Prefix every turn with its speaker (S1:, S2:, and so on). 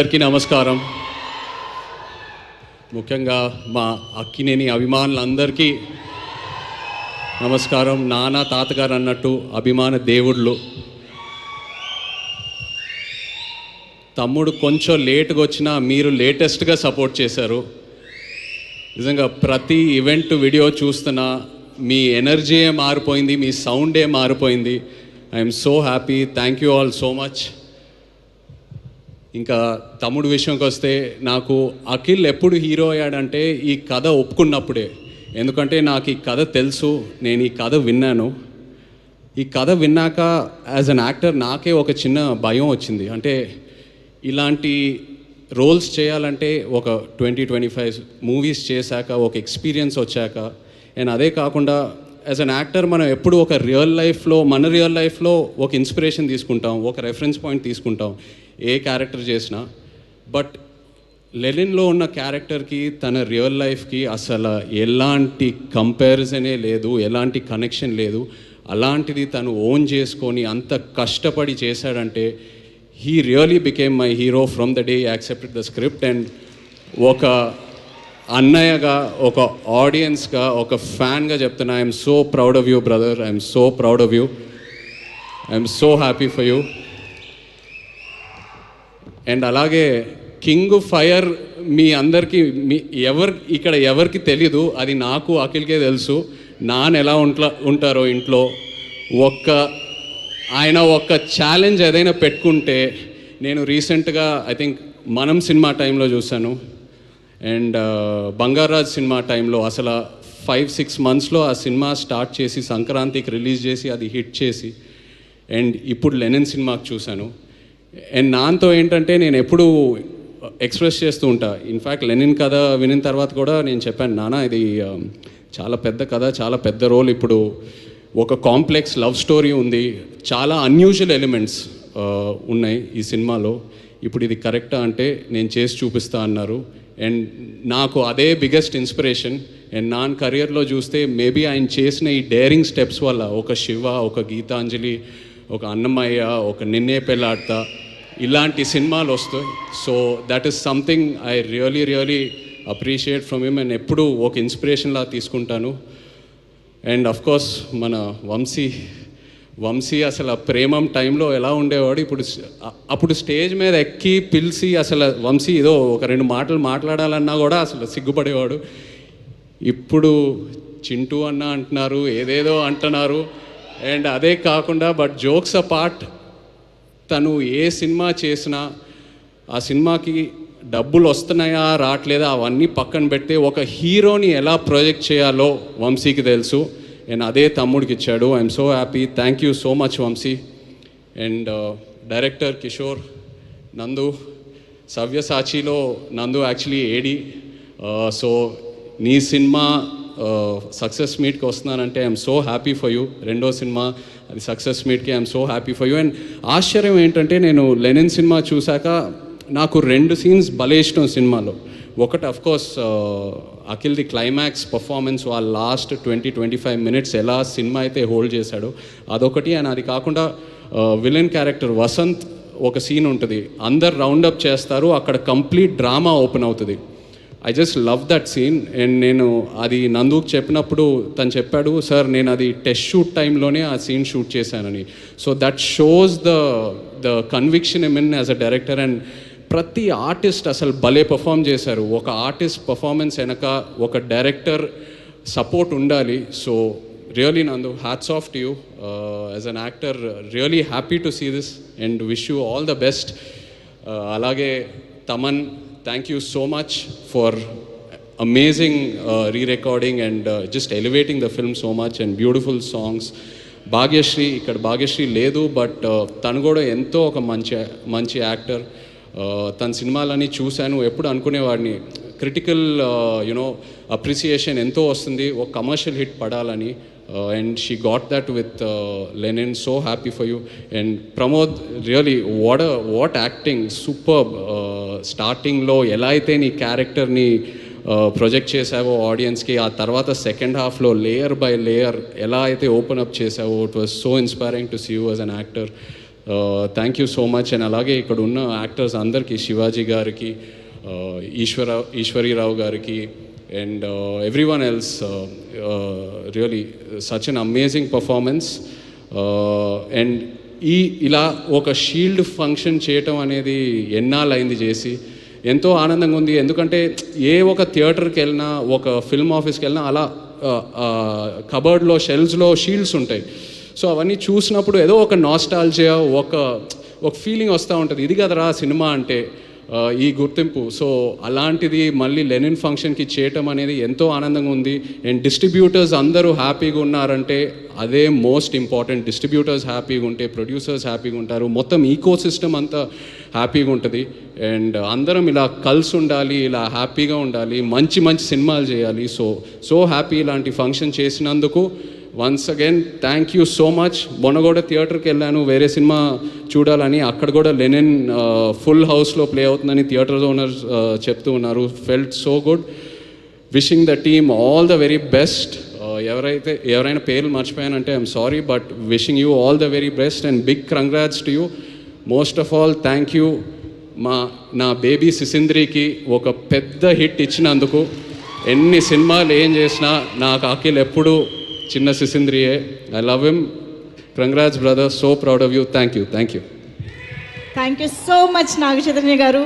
S1: అందరికీ నమస్కారం. ముఖ్యంగా మా అక్కినేని అభిమానులందరికీ నమస్కారం. నాన్న తాతగారు అన్నట్టు అభిమాన దేవుళ్ళు. తమ్ముడు కొంచెం లేట్గా వచ్చినా మీరు లేటెస్ట్గా సపోర్ట్ చేశారు. నిజంగా ప్రతి ఈవెంట్ వీడియో చూస్తున్నా మీ ఎనర్జీయే మారిపోయింది, మీ సౌండే మారిపోయింది. I'm so happy. Thank you all so much. ఇంకా తమ్ముడు విషయంకి వస్తే, నాకు అఖిల్ ఎప్పుడు హీరో అయ్యాడంటే ఈ కథ ఒప్పుకున్నప్పుడే. ఎందుకంటే నాకు ఈ కథ తెలుసు, నేను ఈ కథ విన్నాను. ఈ కథ విన్నాక యాజ్ అన్ యాక్టర్ నాకే ఒక చిన్న భయం వచ్చింది. అంటే ఇలాంటి రోల్స్ చేయాలంటే ఒక 20-25 మూవీస్ చేశాక ఒక ఎక్స్పీరియన్స్ వచ్చాక, అండ్ అదే కాకుండా యాజ్ అన్ యాక్టర్ మనం ఎప్పుడు ఒక మన రియల్ లైఫ్లో ఒక ఇన్స్పిరేషన్ తీసుకుంటాం, ఒక రెఫరెన్స్ పాయింట్ తీసుకుంటాం ఏ క్యారెక్టర్ చేసినా. బట్ లెనిన్లో ఉన్న క్యారెక్టర్కి తన రియల్ లైఫ్కి అసలు ఎలాంటి కంపారిజనే లేదు, ఎలాంటి కనెక్షన్ లేదు. అలాంటిది తను ఓన్ చేసుకొని అంత కష్టపడి చేశాడంటే he really became my hero from the day accepted the script. And ఒక అన్నయ్యగా, ఒక ఆడియన్స్గా, ఒక ఫ్యాన్గా చెప్తున్నా, I'm so proud of you brother. I'm so proud of you. I'm so happy for you. And అలాగే కింగ్ ఫైర్ మీ అందరికీ ఇక్కడ ఎవరికి తెలీదు, అది నాకు అఖిల్కే తెలుసు. నాన్న ఎలా ఉంటారో ఇంట్లో ఆయన ఒక్క ఛాలెంజ్ ఏదైనా పెట్టుకుంటే, నేను రీసెంట్గా ఐ థింక్ మనం సినిమా టైంలో చూశాను, అండ్ బంగారాజ్ సినిమా టైంలో అసలు 5-6 మంత్స్లో ఆ సినిమా స్టార్ట్ చేసి సంక్రాంతికి రిలీజ్ చేసి అది హిట్ చేసి, అండ్ ఇప్పుడు లెనిన్ సినిమాకి చూశాను. అండ్ నాన్నతో ఏంటంటే నేను ఎప్పుడు ఎక్స్ప్రెస్ చేస్తూ ఉంటా. ఇన్ఫ్యాక్ట్ లెనిన్ కథ వినిన తర్వాత కూడా నేను చెప్పాను, నాన్న ఇది చాలా పెద్ద కథ, చాలా పెద్ద రోల్. ఇప్పుడు ఒక కాంప్లెక్స్ లవ్ స్టోరీ ఉంది, చాలా అన్యూజువల్ ఎలిమెంట్స్ ఉన్నాయి ఈ సినిమాలో. ఇప్పుడు ఇది కరెక్టా అంటే నేను చేసి చూపిస్తా అన్నారు. అండ్ నాకు అదే బిగ్గెస్ట్ ఇన్స్పిరేషన్. అండ్ నాన్న కెరియర్లో చూస్తే మేబీ ఆయన చేసిన ఈ డేరింగ్ స్టెప్స్ వల్ల ఒక శివ, ఒక గీతాంజలి, ఒక అన్నమయ్య, ఒక నిన్నే పెళ్ళాడతా, ఇలాంటి సినిమాలు వస్తాయి. So that is something I really appreciate from him. And ఎప్పుడు ఒక ఇన్స్పిరేషన్లా తీసుకుంటాను. అండ్ అఫ్కోర్స్ మన వంశీ అసలు ప్రేమం టైంలో ఎలా ఉండేవాడు, అప్పుడు స్టేజ్ మీద ఎక్కి పిలిచి అసలు వంశీ ఏదో ఒక 2 మాటలు మాట్లాడాలన్నా కూడా అసలు సిగ్గుపడేవాడు. ఇప్పుడు చింటూ అన్న అంటున్నారు, ఏదేదో అంటున్నారు. అండ్ అదే కాకుండా బట్ జోక్స్ అపార్ట్, తను ఏ సినిమా చేసినా ఆ సినిమాకి డబ్బులు వస్తున్నాయా రావట్లేదా అవన్నీ పక్కన పెడితే ఒక హీరోని ఎలా ప్రొజెక్ట్ చేయాలో వంశీకి తెలుసు. అండ్ అదే తమ్ముడికి ఇచ్చాడు. I'm so happy. Thank you so much Vamsi. And director Kishore, Nandu, సవ్యసాచిలో నందు యాక్చువల్లీ ఏడి. సో నీ సినిమా సక్సెస్ మీట్కి వస్తున్నానంటే I'm so happy for you. 2వ సినిమా అది సక్సెస్ మీట్కి I'm so happy for you. And ఆశ్చర్యం ఏంటంటే నేను లెనిన్ సినిమా చూశాక నాకు 2 సీన్స్ భలే ఇష్టం సినిమాలో. ఒకటి అఫ్కోర్స్ అఖిల్ది క్లైమాక్స్ పర్ఫార్మెన్స్, వాళ్ళ లాస్ట్ 20-25 మినిట్స్ ఎలా సినిమా అయితే హోల్డ్ చేశాడో అదొకటి. అండ్ అది కాకుండా విలన్ క్యారెక్టర్ వసంత్ ఒక సీన్ ఉంటుంది, అందరు రౌండప్ చేస్తారు, అక్కడ కంప్లీట్ డ్రామా ఓపెన్ అవుతుంది. I just love that scene. And నేను అది నందుకు చెప్పినప్పుడు తను చెప్పాడు, సార్ నేను అది టెస్ట్ షూట్ టైంలోనే ఆ సీన్ షూట్ చేశానని. So that shows the conviction I mean as a director. And ప్రతి ఆర్టిస్ట్ అసలు భలే పర్ఫామ్ చేశారు. ఒక ఆర్టిస్ట్ పర్ఫార్మెన్స్ వెనక ఒక డైరెక్టర్ సపోర్ట్ ఉండాలి. So really Nandu, hats off to you as an actor. Really happy to see this and wish you all the best. అలాగే Thaman, thank you so much for amazing re-recording and just elevating the film so much and beautiful songs. Bhagyashree, ఇక్కడ భాగ్యశ్రీ లేదు but తను కూడా ఎంతో ఒక మంచి actor. తన సినిమాలని చూశాను, ఎప్పుడు అనుకునేవాడిని క్రిటికల్ అప్రిసియేషన్ ఎంతో వస్తుంది, ఒక కమర్షియల్ హిట్ పడాలని. And she got that with Lenin. So happy for you. And Pramod, really what acting, superb. స్టార్టింగ్లో ఎలా అయితే నీ క్యారెక్టర్ని ప్రొజెక్ట్ చేసావో ఆడియన్స్కి, ఆ తర్వాత సెకండ్ హాఫ్లో లేయర్ బై లేయర్ ఎలా అయితే ఓపెన్ అప్ చేసావో, it was so inspiring to see you as an actor. Thank you so much. And అలాగే ఇక్కడ ఉన్న యాక్టర్స్ అందరికీ, శివాజీ గారికి, ఈశ్వరీరావు గారికి, and everyone else, really such an amazing performance. And ఇలా ఒక షీల్డ్ ఫంక్షన్ చేయటం అనేది ఎన్నాళ్ళైంది చేసి, ఎంతో ఆనందంగా ఉంది. ఎందుకంటే ఏ ఒక థియేటర్కి వెళ్ళినా, ఒక ఫిల్మ్ ఆఫీస్కి వెళ్ళినా అలా కబర్డ్లో షెల్ఫ్స్లో షీల్డ్స్ ఉంటాయి. సో అవన్నీ చూసినప్పుడు ఏదో ఒక నాస్టాల్జియా, ఒక ఫీలింగ్ వస్తూ ఉంటుంది, ఇది కదరా సినిమా అంటే, ఈ గుర్తింపు. సో అలాంటిది మళ్ళీ లెనిన్ ఫంక్షన్కి చేయటం అనేది ఎంతో ఆనందంగా ఉంది. అండ్ డిస్ట్రిబ్యూటర్స్ అందరూ హ్యాపీగా ఉన్నారంటే అదే మోస్ట్ ఇంపార్టెంట్. డిస్ట్రిబ్యూటర్స్ హ్యాపీగా ఉంటే ప్రొడ్యూసర్స్ హ్యాపీగా ఉంటారు, మొత్తం ఈకో సిస్టమ్ అంతా హ్యాపీగా ఉంటుంది. అండ్ అందరం ఇలా కలిసి ఉండాలి, ఇలా హ్యాపీగా ఉండాలి, మంచి మంచి సినిమాలు చేయాలి. సో హ్యాపీ ఇలాంటి ఫంక్షన్ చేసినందుకు. Once again thank you so much. మొన్న కూడా థియేటర్కి వెళ్ళాను వేరే సినిమా చూడాలని, అక్కడ కూడా లెనిన్ ఫుల్ హౌస్లో ప్లే అవుతుందని థియేటర్ ఓనర్స్ చెప్తూ ఉన్నారు. Felt so good. Wishing the team all the very best. ఎవరైనా పేర్లు మర్చిపోయానంటే I'm sorry, but wishing you all the very best and big congrats to you. Most of all thank you నా baby సిసింద్రికి ఒక పెద్ద hit ఇచ్చినందుకు. ఎన్ని సినిమాలు ఏం చేసినా నాకు అఖిల్ ఎప్పుడు చిన్న సిసింద్రియే. I love him. Congrats brother, so proud of you. Thank you.
S2: Thank you so much Naga Chaitanya గారు.